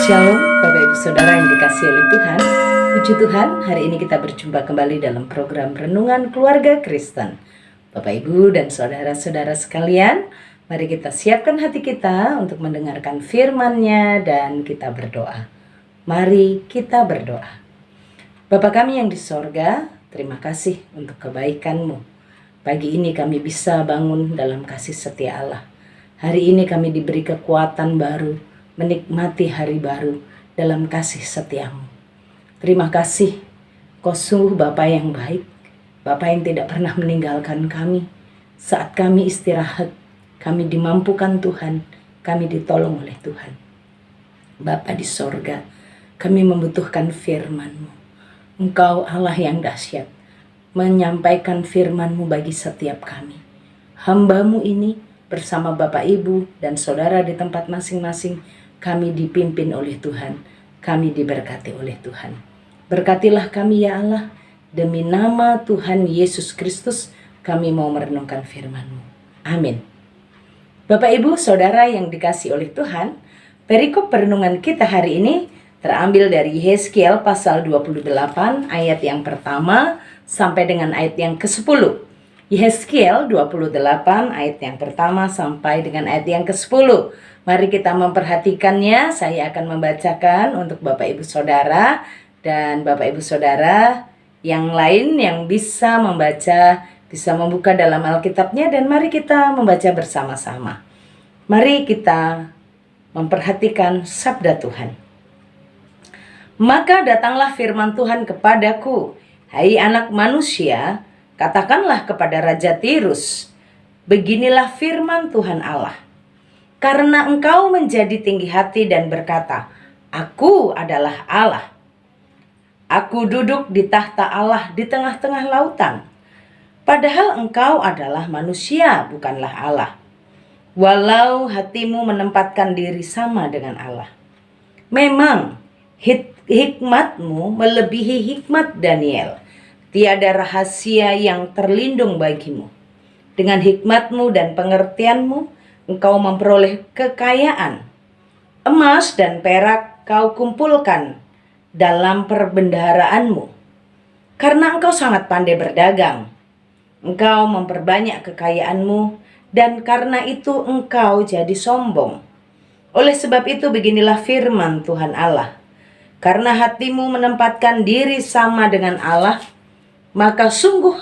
Shalom Bapak Ibu Saudara yang dikasihi oleh Tuhan. Puji Tuhan, hari ini kita berjumpa kembali dalam program Renungan Keluarga Kristen. Bapak Ibu dan saudara-saudara sekalian, mari kita siapkan hati kita untuk mendengarkan firman-Nya dan kita berdoa. Mari kita berdoa. Bapa kami yang di sorga, terima kasih untuk kebaikan-Mu. Pagi ini kami bisa bangun dalam kasih setia Allah. Hari ini kami diberi kekuatan baru, menikmati hari baru dalam kasih setia-Mu. Terima kasih, Kau sungguh Bapa yang baik, Bapa yang tidak pernah meninggalkan kami. Saat kami istirahat, kami dimampukan Tuhan, kami ditolong oleh Tuhan. Bapa di sorga, kami membutuhkan firman-Mu. Engkau Allah yang dahsyat, menyampaikan firman-Mu bagi setiap kami. Hamba-Mu ini bersama Bapak Ibu dan Saudara di tempat masing-masing, kami dipimpin oleh Tuhan, kami diberkati oleh Tuhan. Berkatilah kami ya Allah, demi nama Tuhan Yesus Kristus kami mau merenungkan firman-Mu. Amin. Bapak Ibu Saudara yang dikasihi oleh Tuhan, perikop perenungan kita hari ini terambil dari Yehezkiel pasal 28 ayat yang pertama sampai dengan ayat yang ke-10. Yehezkiel 28 ayat yang pertama sampai dengan ayat yang ke-10. Mari kita memperhatikannya. Saya akan membacakan untuk Bapak Ibu Saudara dan Bapak Ibu Saudara yang lain yang bisa membaca, bisa membuka dalam Alkitabnya, dan mari kita membaca bersama-sama. Mari kita memperhatikan sabda Tuhan. Maka datanglah firman Tuhan kepadaku, hai anak manusia, katakanlah kepada Raja Tirus, beginilah firman Tuhan Allah. Karena engkau menjadi tinggi hati dan berkata, Aku adalah Allah. Aku duduk di tahta Allah di tengah-tengah lautan. Padahal engkau adalah manusia, bukanlah Allah. Walau hatimu menempatkan diri sama dengan Allah. Memang hikmatmu melebihi hikmat Daniel. Tiada rahasia yang terlindung bagimu. Dengan hikmatmu dan pengertianmu, engkau memperoleh kekayaan. Emas dan perak kau kumpulkan dalam perbendaharaanmu. Karena engkau sangat pandai berdagang, engkau memperbanyak kekayaanmu, dan karena itu engkau jadi sombong. Oleh sebab itu beginilah firman Tuhan Allah. Karena hatimu menempatkan diri sama dengan Allah, maka sungguh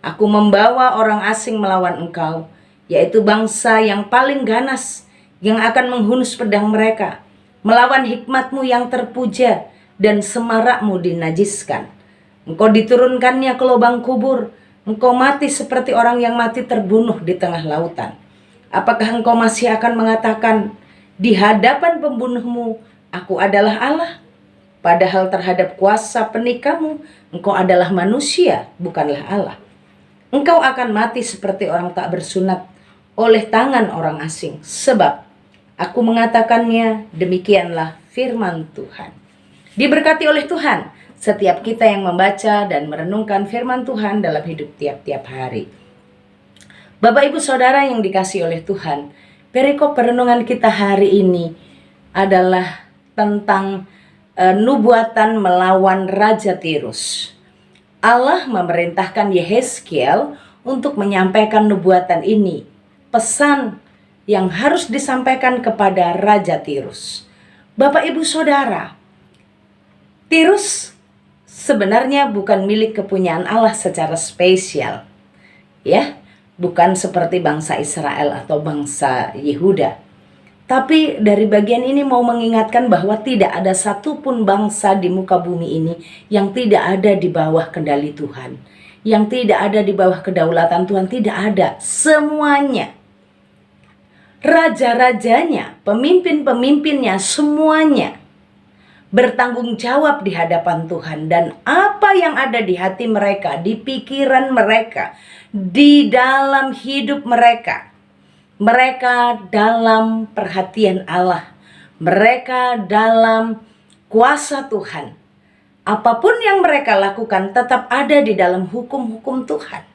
aku membawa orang asing melawan engkau, yaitu bangsa yang paling ganas, yang akan menghunus pedang mereka, melawan hikmatmu yang terpuja, dan semarakmu dinajiskan. Engkau diturunkannya ke lubang kubur, engkau mati seperti orang yang mati terbunuh di tengah lautan. Apakah engkau masih akan mengatakan, di hadapan pembunuhmu, aku adalah Allah? Padahal terhadap kuasa penikahmu, engkau adalah manusia, bukanlah Allah. Engkau akan mati seperti orang tak bersunat oleh tangan orang asing. Sebab aku mengatakannya, demikianlah firman Tuhan. Diberkati oleh Tuhan setiap kita yang membaca dan merenungkan firman Tuhan dalam hidup tiap-tiap hari. Bapak Ibu Saudara yang dikasihi oleh Tuhan, perikop perenungan kita hari ini adalah tentang nubuatan melawan Raja Tirus. Allah memerintahkan Yehezkiel untuk menyampaikan nubuatan ini, pesan yang harus disampaikan kepada Raja Tirus. Bapak Ibu Saudara, Tirus sebenarnya bukan milik kepunyaan Allah secara spesial. Ya, bukan seperti bangsa Israel atau bangsa Yehuda. Tapi dari bagian ini mau mengingatkan bahwa tidak ada satupun bangsa di muka bumi ini yang tidak ada di bawah kendali Tuhan, yang tidak ada di bawah kedaulatan Tuhan, tidak ada. Semuanya, raja-rajanya, pemimpin-pemimpinnya, semuanya bertanggung jawab di hadapan Tuhan. Dan apa yang ada di hati mereka, di pikiran mereka, di dalam hidup mereka, mereka dalam perhatian Allah, mereka dalam kuasa Tuhan. Apapun yang mereka lakukan tetap ada di dalam hukum-hukum Tuhan.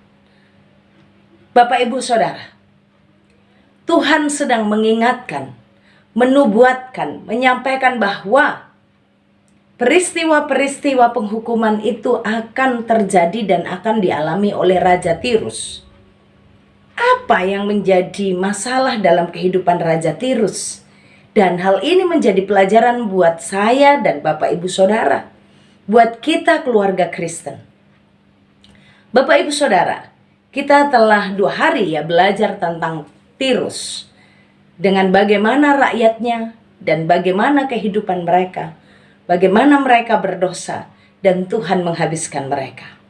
Bapak Ibu Saudara, Tuhan sedang mengingatkan menubuatkan, menyampaikan bahwa peristiwa-peristiwa penghukuman itu akan terjadi dan akan dialami oleh Raja Tirus. Apa yang menjadi masalah dalam kehidupan Raja Tirus? Dan hal ini menjadi pelajaran buat saya dan Bapak Ibu Saudara, buat kita keluarga Kristen. Bapak Ibu Saudara, kita telah 2 hari ya belajar tentang Tirus, dengan bagaimana rakyatnya dan bagaimana kehidupan mereka, bagaimana mereka berdosa dan Tuhan menghabiskan mereka.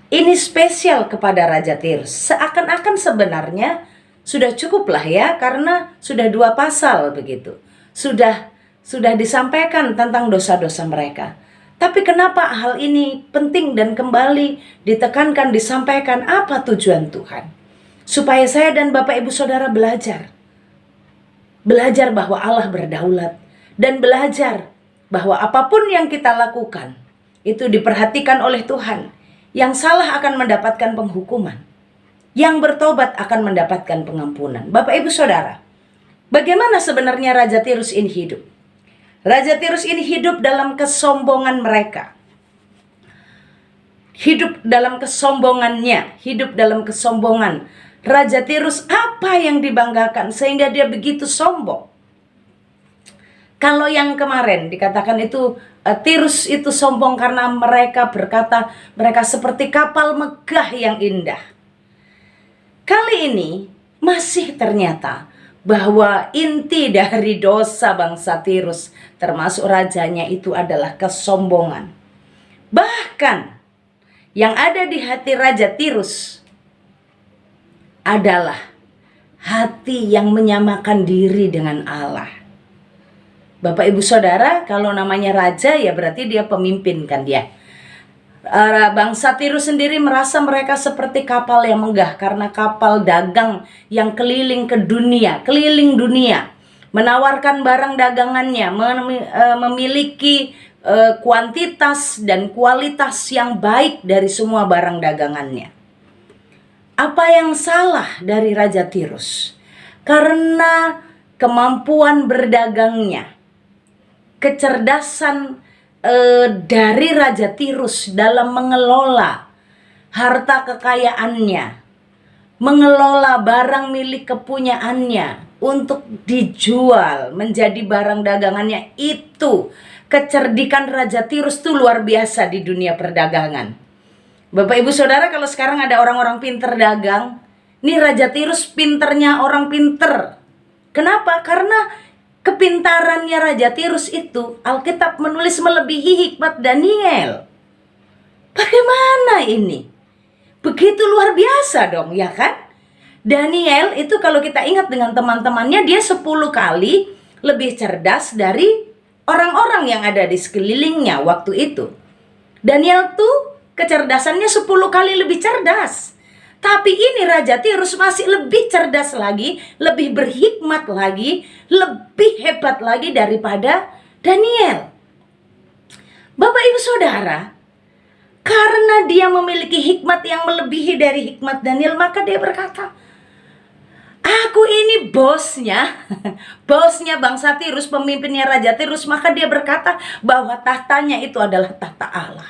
Ini spesial kepada Raja Tirus. Seakan-akan sebenarnya sudah cukuplah ya, karena sudah 2 pasal begitu. Sudah disampaikan tentang dosa-dosa mereka. Tapi kenapa hal ini penting dan kembali ditekankan, disampaikan? Apa tujuan Tuhan? Supaya saya dan Bapak Ibu Saudara belajar bahwa Allah berdaulat, dan belajar bahwa apapun yang kita lakukan itu diperhatikan oleh Tuhan. Yang salah akan mendapatkan penghukuman, yang bertobat akan mendapatkan pengampunan. Bapak Ibu Saudara, bagaimana sebenarnya Raja Tirus ini hidup? Raja Tirus ini hidup dalam kesombongan mereka, hidup dalam kesombongannya, hidup dalam kesombongan. Raja Tirus apa yang dibanggakan sehingga dia begitu sombong? Kalau yang kemarin dikatakan itu Tirus itu sombong karena mereka berkata mereka seperti kapal megah yang indah. Kali ini masih ternyata bahwa inti dari dosa bangsa Tirus termasuk rajanya itu adalah kesombongan. Bahkan yang ada di hati Raja Tirus adalah hati yang menyamakan diri dengan Allah. Bapak Ibu Saudara, kalau namanya raja ya berarti dia pemimpin kan dia. Bangsa Tirus sendiri merasa mereka seperti kapal yang megah karena kapal dagang yang keliling dunia, menawarkan barang dagangannya, memiliki kuantitas dan kualitas yang baik dari semua barang dagangannya. Apa yang salah dari Raja Tirus? Karena kemampuan berdagangnya, kecerdasan dari Raja Tirus dalam mengelola harta kekayaannya, mengelola barang milik kepunyaannya untuk dijual menjadi barang dagangannya, itu kecerdikan Raja Tirus itu luar biasa di dunia perdagangan. Bapak Ibu Saudara, kalau sekarang ada orang-orang pinter dagang, nih Raja Tirus pinternya orang pinter. Kenapa? Karena kepintarannya Raja Tirus itu, Alkitab menulis melebihi hikmat Daniel. Bagaimana ini? Begitu luar biasa dong, ya kan? Daniel itu kalau kita ingat dengan teman-temannya, dia 10 kali lebih cerdas dari orang-orang yang ada di sekelilingnya waktu itu. Daniel tuh kecerdasannya 10 kali lebih cerdas. Tapi ini Raja Tirus masih lebih cerdas lagi, lebih berhikmat lagi, lebih hebat lagi daripada Daniel. Bapak Ibu Saudara, karena dia memiliki hikmat yang melebihi dari hikmat Daniel, maka dia berkata, aku ini bosnya, bosnya bangsa Tirus, pemimpinnya Raja Tirus. Maka dia berkata bahwa tahtanya itu adalah tahta Allah.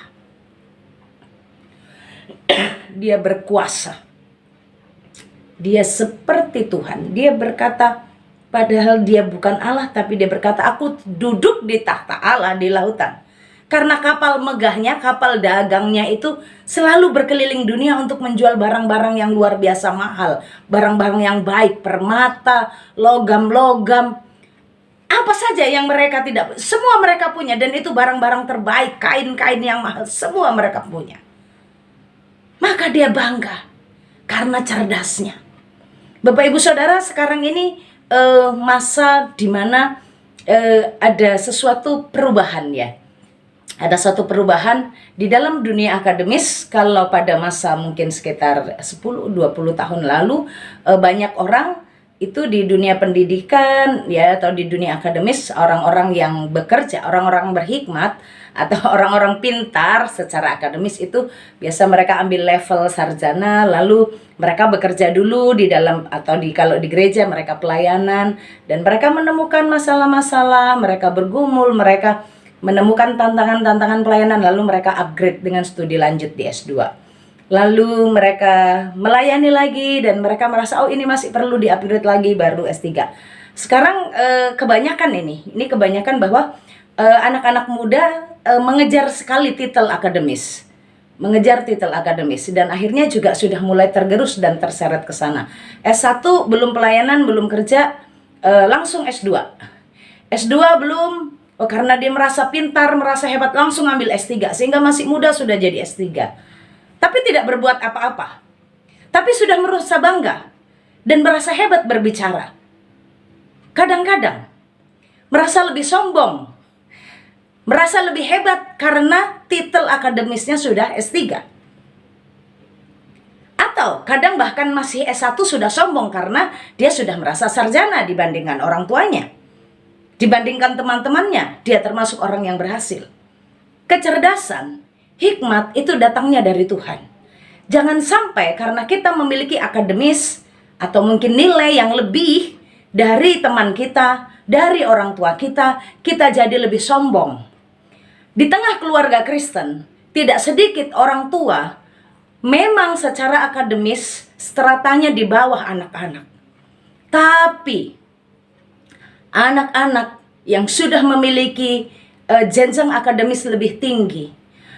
Dia berkuasa. Dia seperti Tuhan. Dia berkata, padahal dia bukan Allah, tapi dia berkata, aku duduk di tahta Allah di lautan. Karena kapal megahnya, kapal dagangnya itu selalu berkeliling dunia untuk menjual barang-barang yang luar biasa mahal. Barang-barang yang baik, permata, logam-logam. Apa saja yang mereka tidak, semua mereka punya. Dan itu barang-barang terbaik, kain-kain yang mahal, semua mereka punya. Maka dia bangga karena cerdasnya. Bapak Ibu Saudara, sekarang ini masa dimana ada sesuatu perubahan ya. Ada suatu perubahan di dalam dunia akademis. Kalau pada masa mungkin sekitar 10-20 tahun lalu, banyak orang itu di dunia pendidikan ya, atau di dunia akademis, orang-orang yang bekerja, orang-orang berhikmat, atau orang-orang pintar secara akademis itu biasa mereka ambil level sarjana, lalu mereka bekerja dulu di dalam atau kalau di gereja mereka pelayanan, dan mereka menemukan masalah-masalah, mereka bergumul, mereka menemukan tantangan-tantangan pelayanan, lalu mereka upgrade dengan studi lanjut di S2. Lalu mereka melayani lagi dan mereka merasa oh ini masih perlu di-upgrade lagi baru S3. Sekarang kebanyakan ini kebanyakan bahwa anak-anak muda mengejar sekali titel akademis. Mengejar titel akademis dan akhirnya juga sudah mulai tergerus dan terseret ke sana. S1 belum pelayanan, belum kerja, langsung S2. S2 belum, karena dia merasa pintar, merasa hebat, langsung ambil S3 sehingga masih muda sudah jadi S3. Tapi tidak berbuat apa-apa. Tapi sudah merasa bangga dan merasa hebat berbicara. Kadang-kadang merasa lebih sombong, merasa lebih hebat karena titel akademisnya sudah S3. Atau kadang bahkan masih S1 sudah sombong karena dia sudah merasa sarjana dibandingkan orang tuanya. Dibandingkan teman-temannya, dia termasuk orang yang berhasil. Kecerdasan, hikmat itu datangnya dari Tuhan. Jangan sampai karena kita memiliki akademis atau mungkin nilai yang lebih dari teman kita, dari orang tua kita, kita jadi lebih sombong. Di tengah keluarga Kristen, tidak sedikit orang tua memang secara akademis stratanya di bawah anak-anak. Tapi anak-anak yang sudah memiliki jenjang akademis lebih tinggi,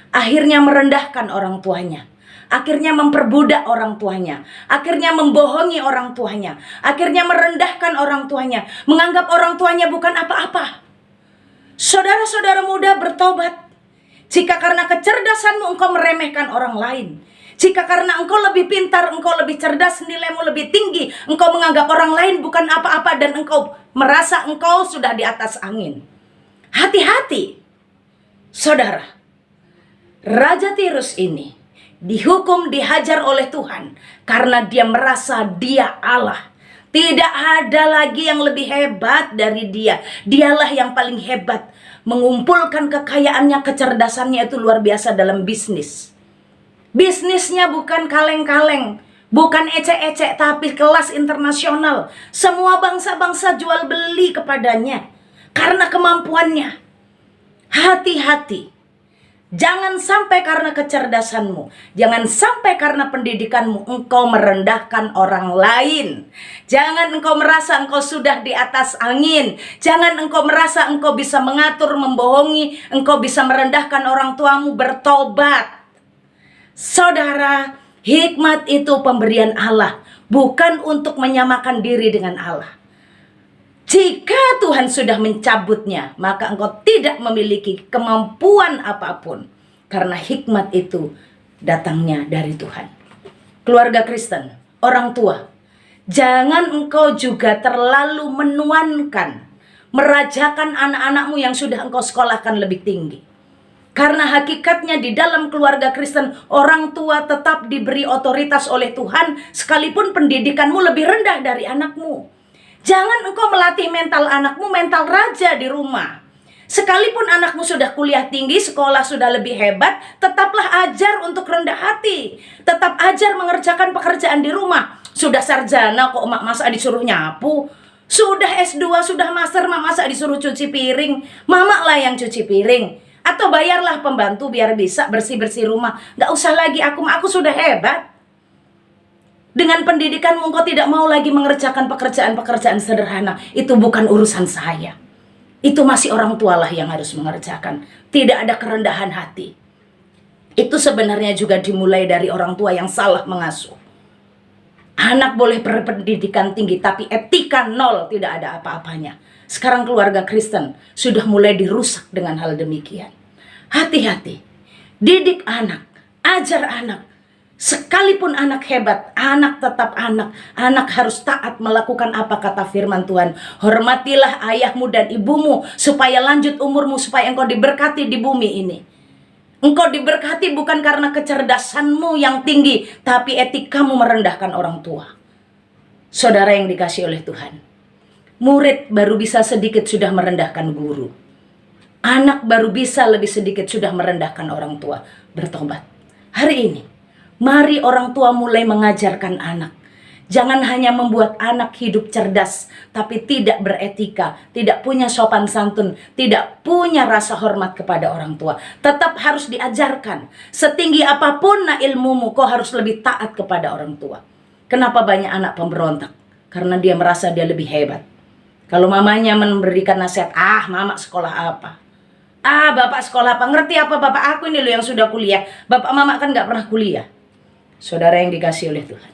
akhirnya merendahkan orang tuanya. Akhirnya memperbudak orang tuanya. Akhirnya membohongi orang tuanya. Akhirnya merendahkan orang tuanya. Menganggap orang tuanya bukan apa-apa. Saudara-saudara muda, bertobat. Jika karena kecerdasanmu engkau meremehkan orang lain, jika karena engkau lebih pintar, engkau lebih cerdas, nilaimu lebih tinggi, engkau menganggap orang lain bukan apa-apa dan engkau merasa engkau sudah di atas angin. Hati-hati, saudara. Raja Tirus ini dihukum, dihajar oleh Tuhan karena dia merasa dia Allah. Tidak ada lagi yang lebih hebat dari dia. Dialah yang paling hebat. Mengumpulkan kekayaannya, kecerdasannya itu luar biasa dalam bisnis. Bisnisnya bukan kaleng-kaleng, bukan ecek-ecek, tapi kelas internasional. Semua bangsa-bangsa jual beli kepadanya karena kemampuannya. Hati-hati. Jangan sampai karena kecerdasanmu, jangan sampai karena pendidikanmu engkau merendahkan orang lain. Jangan engkau merasa engkau sudah di atas angin. Jangan engkau merasa engkau bisa mengatur, membohongi, engkau bisa merendahkan orang tuamu. Bertobat. Saudara, hikmat itu pemberian Allah, bukan untuk menyamakan diri dengan Allah. Jika Tuhan sudah mencabutnya, maka engkau tidak memiliki kemampuan apapun. Karena hikmat itu datangnya dari Tuhan. Keluarga Kristen, orang tua, jangan engkau juga terlalu menuankan, merajakan anak-anakmu yang sudah engkau sekolahkan lebih tinggi. Karena hakikatnya di dalam keluarga Kristen, orang tua tetap diberi otoritas oleh Tuhan, sekalipun pendidikanmu lebih rendah dari anakmu. Jangan engkau melatih mental anakmu, mental raja di rumah. Sekalipun anakmu sudah kuliah tinggi, sekolah sudah lebih hebat, tetaplah ajar untuk rendah hati. Tetap ajar mengerjakan pekerjaan di rumah. Sudah sarjana kok mak masa disuruh nyapu. Sudah S2, sudah master, mak masa disuruh cuci piring. Mama lah yang cuci piring. Atau bayarlah pembantu biar bisa bersih-bersih rumah. Gak usah lagi aku sudah hebat. Dengan pendidikanmu engkau tidak mau lagi mengerjakan pekerjaan-pekerjaan sederhana. Itu bukan urusan saya. Itu masih orang tua lah yang harus mengerjakan. Tidak ada kerendahan hati. Itu sebenarnya juga dimulai dari orang tua yang salah mengasuh. Anak boleh berpendidikan tinggi, tapi etika nol, tidak ada apa-apanya. Sekarang keluarga Kristen sudah mulai dirusak dengan hal demikian. Hati-hati. Didik anak, ajar anak. Sekalipun anak hebat, anak tetap anak. Anak harus taat melakukan apa kata firman Tuhan. Hormatilah ayahmu dan ibumu supaya lanjut umurmu, supaya engkau diberkati di bumi ini. Engkau diberkati bukan karena kecerdasanmu yang tinggi, tapi etikamu merendahkan orang tua. Saudara yang dikasihi oleh Tuhan, murid baru bisa sedikit sudah merendahkan guru. Anak baru bisa lebih sedikit sudah merendahkan orang tua. Bertobat. Hari ini, mari orang tua mulai mengajarkan anak. Jangan hanya membuat anak hidup cerdas, tapi tidak beretika, tidak punya sopan santun, tidak punya rasa hormat kepada orang tua. Tetap harus diajarkan. Setinggi apapun ilmumu, kau harus lebih taat kepada orang tua. Kenapa banyak anak pemberontak? Karena dia merasa dia lebih hebat. Kalau mamanya memberikan nasihat, mama sekolah apa? Bapak sekolah apa? Ngerti apa bapak? Aku ini loh yang sudah kuliah. Bapak mama kan gak pernah kuliah. Saudara yang dikasih oleh Tuhan,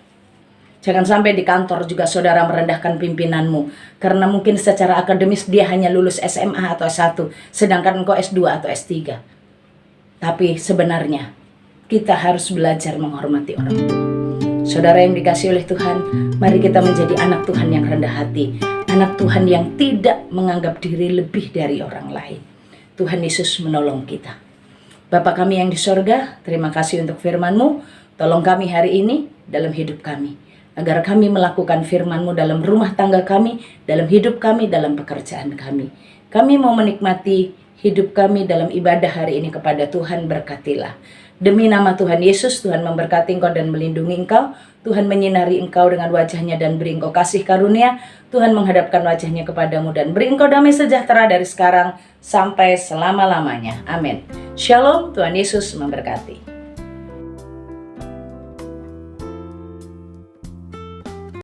jangan sampai di kantor juga saudara merendahkan pimpinanmu. Karena mungkin secara akademis dia hanya lulus SMA atau S1. Sedangkan engkau S2 atau S3. Tapi sebenarnya kita harus belajar menghormati orang tua. Saudara yang dikasih oleh Tuhan, mari kita menjadi anak Tuhan yang rendah hati. Anak Tuhan yang tidak menganggap diri lebih dari orang lain. Tuhan Yesus menolong kita. Bapa kami yang di sorga, terima kasih untuk firman-Mu. Tolong kami hari ini dalam hidup kami. Agar kami melakukan firman-Mu dalam rumah tangga kami, dalam hidup kami, dalam pekerjaan kami. Kami mau menikmati hidup kami dalam ibadah hari ini kepada Tuhan, berkatilah. Demi nama Tuhan Yesus, Tuhan memberkati engkau dan melindungi engkau. Tuhan menyinari engkau dengan wajahnya dan beri engkau kasih karunia. Tuhan menghadapkan wajahnya kepadamu dan beri engkau damai sejahtera dari sekarang sampai selama-lamanya. Amin. Shalom, Tuhan Yesus memberkati.